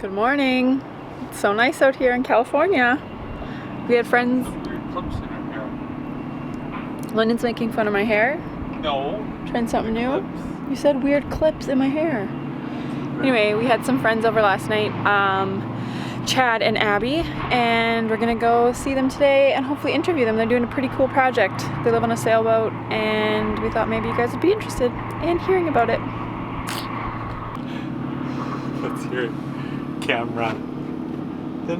Good morning. It's so nice out here in California. We had friends. Weird clips in her hair. Lyndon's making fun of my hair. No. Trying something new. Clips. You said weird clips in my hair. Anyway, we had some friends over last night, Chad and Abby, and we're gonna go see them today and hopefully interview them. They're doing a pretty cool project. They live on a sailboat, and we thought maybe you guys would be interested in hearing about it. Let's hear it. Camera. So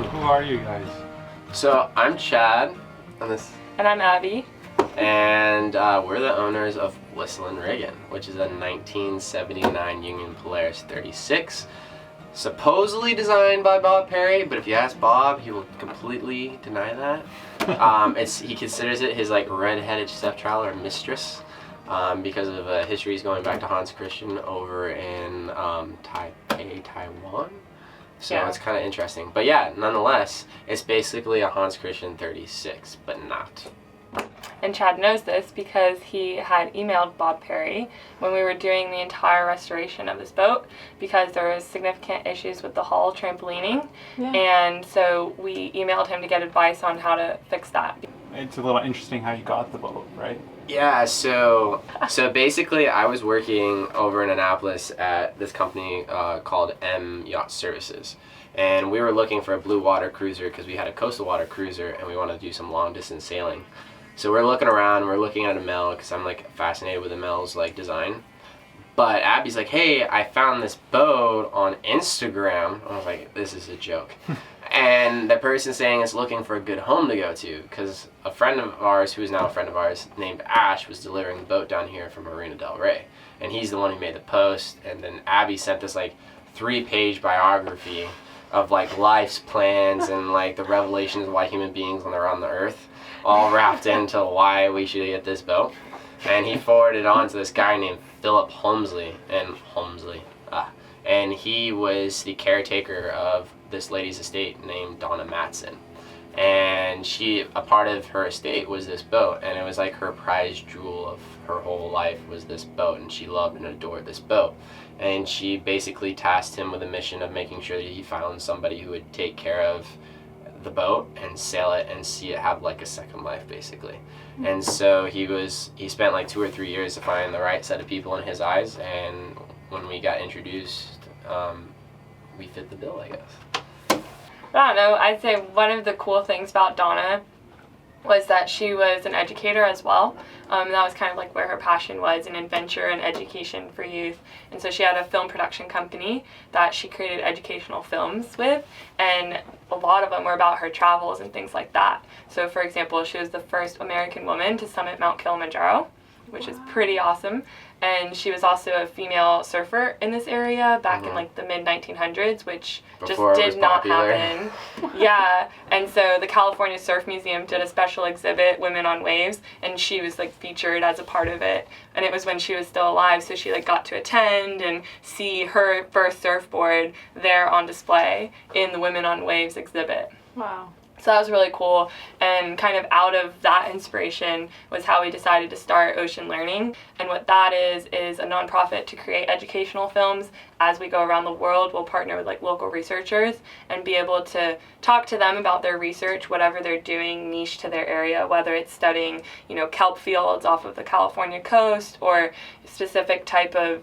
who are you guys? So I'm Chad, And I'm Abby. and we're the owners of Whistling Riggin, which is a 1979 Union Polaris 36, supposedly designed by Bob Perry. But if you ask Bob, he will completely deny that. He considers it his red-headed stepchild or mistress, because of histories going back to Hans Christian over in Taipei, Taiwan. So Yeah. It's kind of interesting. But yeah, nonetheless, it's basically a Hans Christian 36, but not. And Chad knows this because he had emailed Bob Perry when we were doing the entire restoration of this boat, because there was significant issues with the hull trampolining. Yeah. And so we emailed him to get advice on how to fix that. It's a little interesting how you got the boat, right? Yeah, so basically I was working over in Annapolis at this company called M Yacht Services. And we were looking for a blue water cruiser because we had a coastal water cruiser and we wanted to do some long distance sailing. So we're looking around, we're looking at a Mel because I'm fascinated with the Mel's design. But Abby's like, hey, I found this boat on Instagram. I was like, this is a joke. And the person saying it's looking for a good home to go to, because a friend of ours, who is now a friend of ours, named Ash, was delivering the boat down here from Marina del Rey. And he's the one who made the post. And then Abby sent this 3-page biography of life's plans and the revelations of why human beings when they're on the earth, all wrapped into why we should get this boat. And he forwarded it on to this guy named Philip Holmesley, and he was the caretaker of this lady's estate named Donna Matson. And a part of her estate was this boat, and it was her prized jewel of her whole life was this boat, and she loved and adored this boat. And she basically tasked him with a mission of making sure that he found somebody who would take care of the boat and sail it and see it have a second life, basically. And so he spent 2 or 3 years to find the right set of people in his eyes, and when we got introduced, we fit the bill, I guess. I don't know, I'd say one of the cool things about Donna was that she was an educator as well. That was kind of where her passion was, in adventure and education for youth. And so she had a film production company that she created educational films with, and a lot of them were about her travels and things like that. So for example, she was the first American woman to summit Mount Kilimanjaro, which is pretty awesome. And she was also a female surfer in this area back in the mid-1900s, which Before just did not popular. happen. Yeah, and so the California Surf Museum did a special exhibit, Women on Waves, and she was featured as a part of it. And it was when she was still alive, so she got to attend and see her first surfboard there on display in the Women on Waves exhibit. Wow. So that was really cool, and kind of out of that inspiration was how we decided to start Ocean Learning. And what that is a nonprofit to create educational films. As we go around the world, we'll partner with local researchers and be able to talk to them about their research, whatever they're doing niche to their area, whether it's studying, kelp fields off of the California coast or a specific type of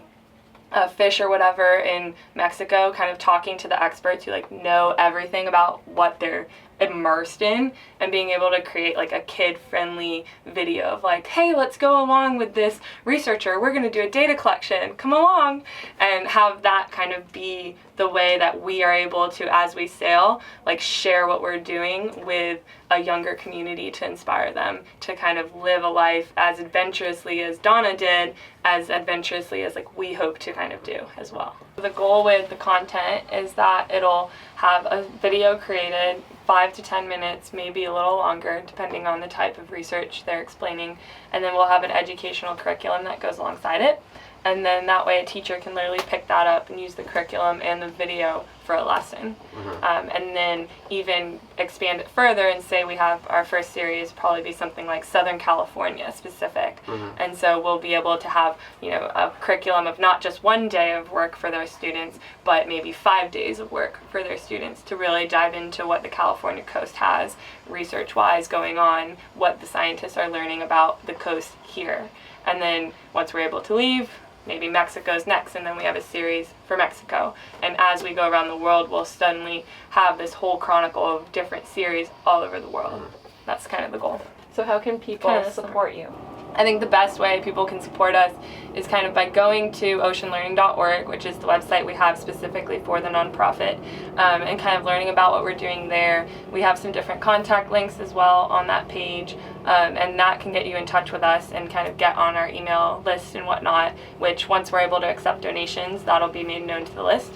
fish or whatever in Mexico, kind of talking to the experts who know everything about what they're immersed in, and being able to create a kid-friendly video of hey, let's go along with this researcher, we're going to do a data collection, come along, and have that kind of be the way that we are able to, as we sail, share what we're doing with a younger community to inspire them to kind of live a life as adventurously as Donna did, as adventurously as we hope to kind of do as well. The goal with the content is that it'll have a video created 5 to 10 minutes, maybe a little longer, depending on the type of research they're explaining. And then we'll have an educational curriculum that goes alongside it. and then that way a teacher can literally pick that up and use the curriculum and the video for a lesson. And then even expand it further and say we have our first series probably be something like Southern California specific. And so we'll be able to have, you know, a curriculum of not just one day of work for their students, but maybe 5 days of work for their students to really dive into what the California coast has research-wise going on, what the scientists are learning about the coast here. And then once we're able to leave, maybe Mexico's next, and then we have a series for Mexico. And as we go around the world, we'll suddenly have this whole chronicle of different series all over the world. That's kind of the goal. So how can people support you? I think the best way people can support us is kind of by going to oceanlearning.org, which is the website we have specifically for the nonprofit, and kind of learning about what we're doing there. We have some different contact links as well on that page, and that can get you in touch with us and kind of get on our email list and whatnot, which once we're able to accept donations, that'll be made known to the list.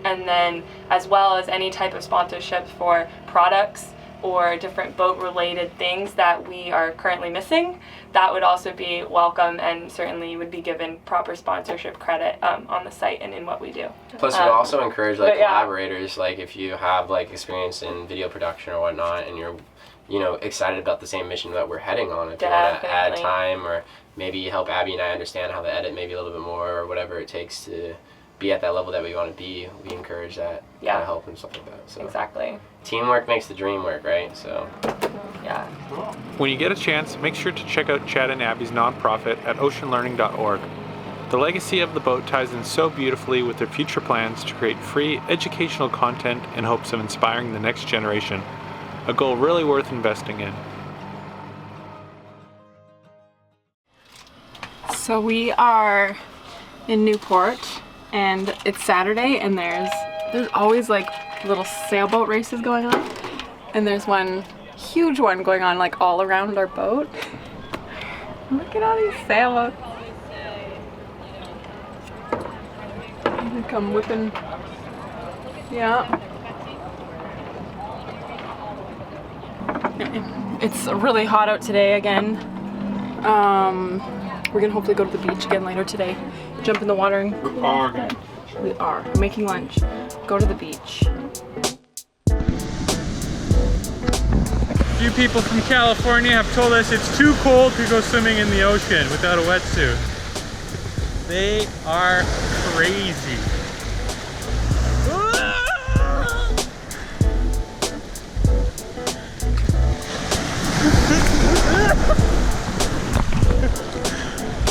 And then as well as any type of sponsorship for products or different boat-related things that we are currently missing, that would also be welcome, and certainly would be given proper sponsorship credit on the site and in what we do. Plus, we also encourage like collaborators, like if you have like experience in video production or whatnot, and you're, you know, excited about the same mission that we're heading on. If you want to add time, or maybe help Abby and I understand how to edit maybe a little bit more, or whatever it takes to be at that level that we want to be, we encourage that kind of help and stuff like that. So Exactly. Teamwork makes the dream work, right? So yeah. When you get a chance, make sure to check out Chad and Abby's nonprofit at oceanlearning.org. The legacy of the boat ties in so beautifully with their future plans to create free educational content in hopes of inspiring the next generation, a goal really worth investing in. So we are in Newport, and it's Saturday, and there's always like little sailboat races going on, and there's one huge one going on like all around our boat. Look at all these sailboats. They come whipping. Yeah. It's really hot out today again. We're gonna hopefully go to the beach again later today. Jump in the water and we are making lunch. Go to the beach. A few people from California have told us it's too cold to go swimming in the ocean without a wetsuit. They are crazy.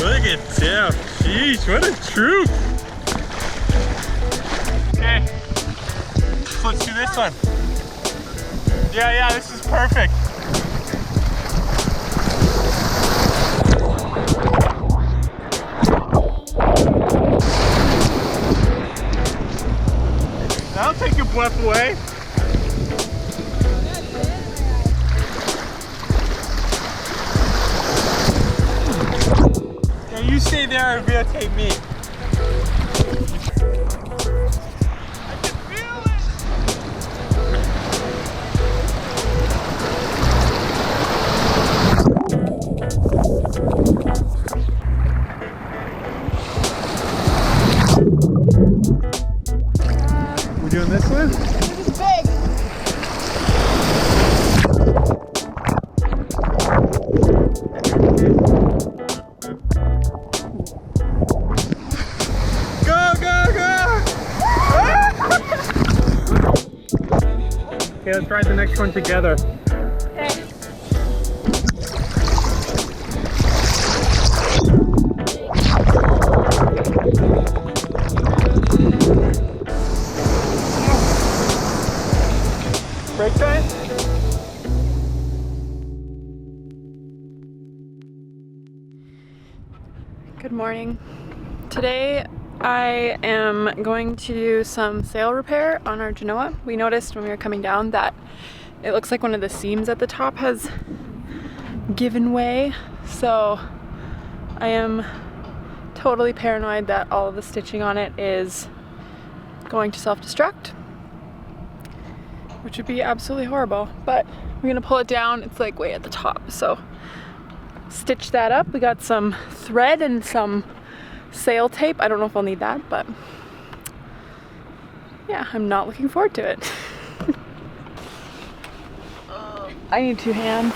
Look at Tim. Jeez, what a troop. Okay, let's do this one. Yeah, this is perfect. That'll take your breath away. You stay there and videotape me. I can feel it! We're doing this one? This is big. Okay, let's ride the next one together. Okay. Break time? Good morning. Today I am going to do some sail repair on our Genoa. We noticed when we were coming down that it looks like one of the seams at the top has given way, so I am totally paranoid that all of the stitching on it is going to self-destruct, which would be absolutely horrible. But we're gonna pull it down. It's like way at the top, so stitch that up. We got some thread and some sail tape. I don't know if I'll need that, but yeah, I'm not looking forward to it. I need 2 hands.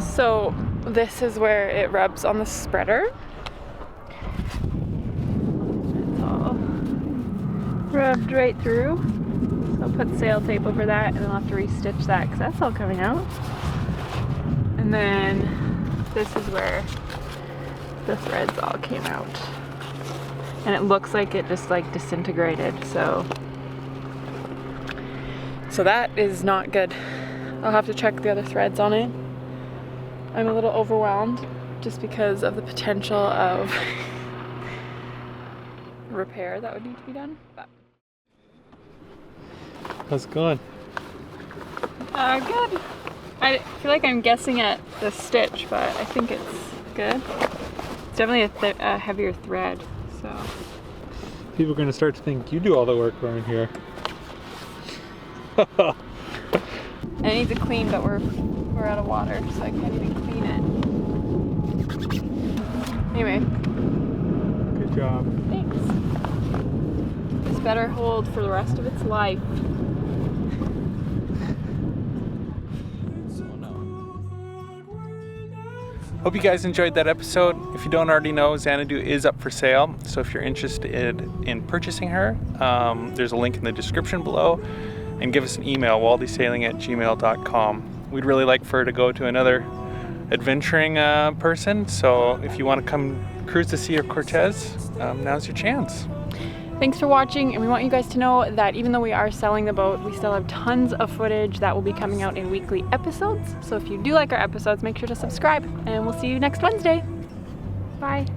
So this is where it rubs on the spreader. It's all rubbed right through. So I'll put sail tape over that, and then I'll have to restitch that because that's all coming out. And then this is where the threads all came out. And it looks like it just like disintegrated, so that is not good. I'll have to check the other threads on it. I'm a little overwhelmed just because of the potential of repair that would need to be done. But How's it going? good. I feel like I'm guessing at the stitch, but I think it's good. It's definitely a heavier thread, so. People are going to start to think you do all the work around here. And it needs a clean, but we're out of water, so I can't even clean it. Anyway. Good job. Thanks. This better hold for the rest of its life. Hope you guys enjoyed that episode. If you don't already know, Xanadu is up for sale. So if you're interested in purchasing her, there's a link in the description below. And give us an email, waldesailing@gmail.com. We'd really like for her to go to another adventuring person. So if you want to come cruise the Sea of Cortez, now's your chance. Thanks for watching, and we want you guys to know that even though we are selling the boat, we still have tons of footage that will be coming out in weekly episodes. So if you do like our episodes, make sure to subscribe, and we'll see you next Wednesday. Bye.